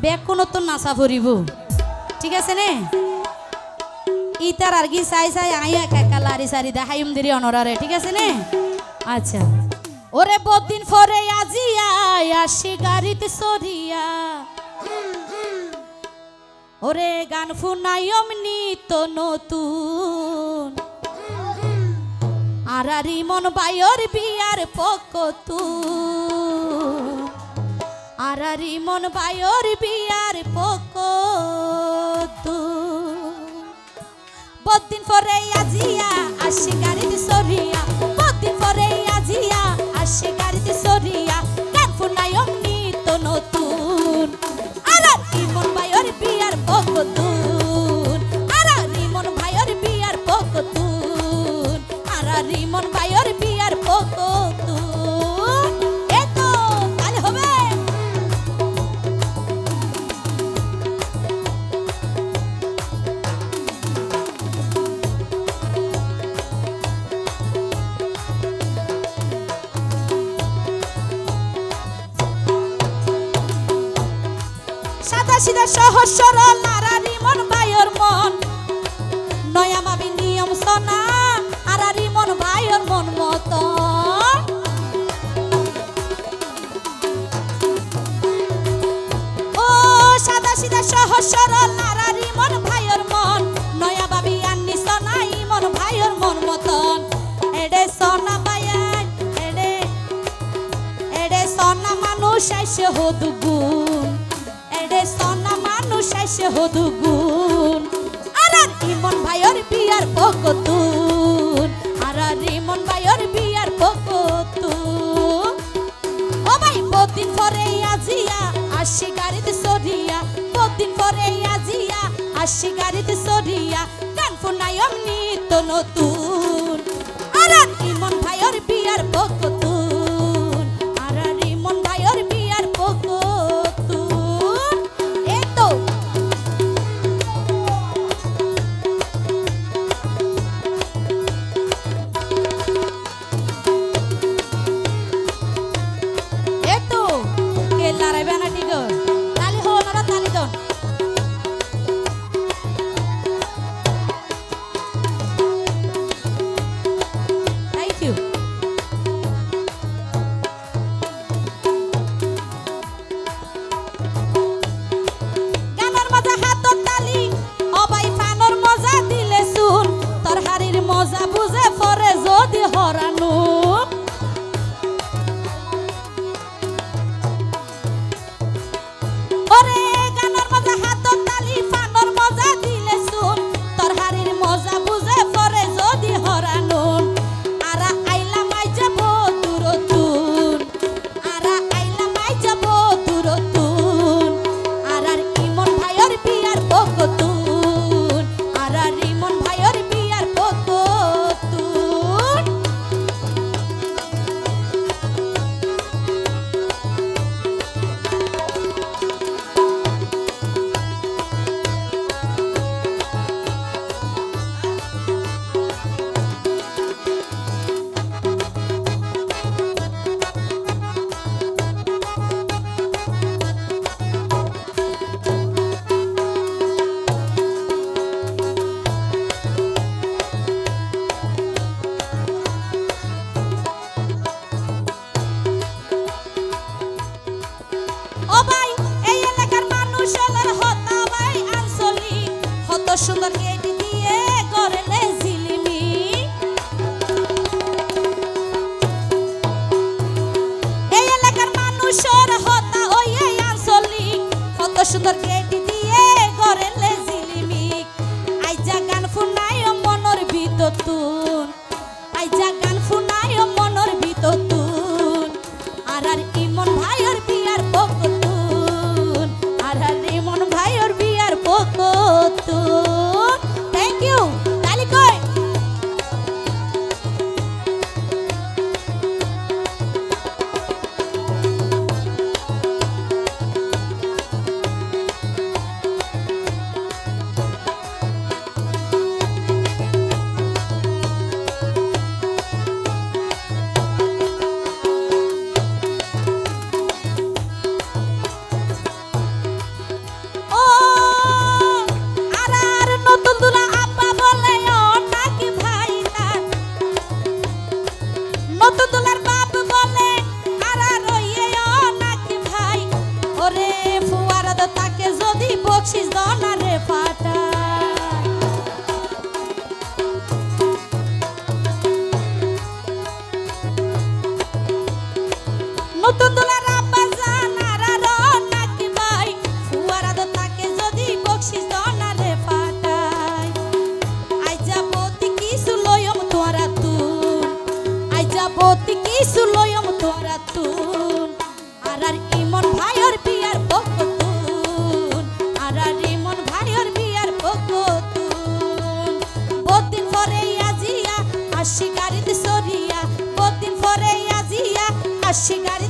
bake কোনো তো নাচা ভরিব ঠিক আছে নে ইতার আর কি চাই চাই আইয়া একা লারি সারি দেখাইম দেরি অনরারে ঠিক আছে নে আচ্ছা ওরে বহুদিন পরে আজিয়া আসি গাড়িতে সরিয়া ওরে গান ফুনাইম নিত নতুন আরারি মন বায়র বিয়ার পকতু আরারি মন বায়র বিয়ার পকতু বহুদিন পরে আজিয়া আসি গাড়িতে সরিয়া বহুদিন পরে আজিয়া আসি গাড়িতে সরিয়া গান ফুনাইম নিত নতুন আরারি মন বায়র বিয়ার পকতুন আরারি মন বায়র বিয়ার পকতুন আরারি মন বায়র বিয়ার পকতুন এতো তাহলে হবে সাদা সিধা সহজ সরল আরারি মন বায়র মন নয়া মাবি নিয়ম সনা আরারি মন বায়র মন মতো ও সাদা সিধা সহজ সরল আরারি মন ভাইয়র মন নয়া বাবি আন্নি সনাই মন ভাইয়র মন মতন এডে সনা বায়াই এডে সনা মানুষ এসে হদুগুন এডে সনা মানুষ এসে হদুগুন আরার ইমন ভাইয়র বিয়ার পকতুন আরার ইমন ভাইয়র বিয়ার পকতুন ও ভাই বহুদিন পরে আজিয়া আসি গাড়িতে সরিয়া বহুদিন পরে আজিয়া আসি গাড়িতে সরিয়া গান ফুনাইম নিত নতুন আরার ইমন ভাইয়র বিয়ার পকতুন আরার ইমন ভাইয়র বিয়ার পকতুন এতো এতো কে লড়াইবে না ঠিক তালি হো না তালি দন থ্যাংক ইউ গানের মজা হাতত তালি অবাই ফানর মজা দিলে শুন তোর হারির মজা বুঝে পরে যদি হরানু ওরে গানের মজা হাতত তালি ফানর মজা দিলে শুন তোর হারির মজা বুঝে পরে যদি হরানু আরা আইলা মাই যাব দূরতুন আরা আইলা মাই যাব দূরতুন আরার ইমন ভাইয়র বিয়ার পকতুন আরার ইমন ভাইয়র বিয়ার পকতুন ও ভাই এই এলাকার মানুষ হলের হতা ভাই আঞ্চলিক হত সুন্দর গেট দিয়ে করলে ঝিলিমি এই এলাকার মানুষের হতা ওই এই আঞ্চলিক হত সুন্দর গেট দিয়ে করলে ঝিলিমি আইজা গান ফুনাই মনের ভিততুন আইজা গান ফুনাই মনের ভিততুন আরার ইমন ভাইয়র বিয়ার পকতুন আরার ইমন ভাইয়র বিয়ার পকতুন থ্যাংক ইউ তালি কই নতুন দুলার আব্বা জানারা রন নাকি ভাই ফুয়ারা দো তাকে যদি বকশিস দনারে ফাটাই আই যাবতি কিছু লয়ম তোরা তুন আই যাবতি কিছু লয়ম তোরা তুন আর ইমন ভাইয়ের বিয়ার বকতুন আর ইমন ভাইয়ের বিয়ার বকতুন বহুদিন পরে আজিয়া আসি গাড়িতে সরিয়া বহুদিন পরে আজিয়া আসি গাড়ি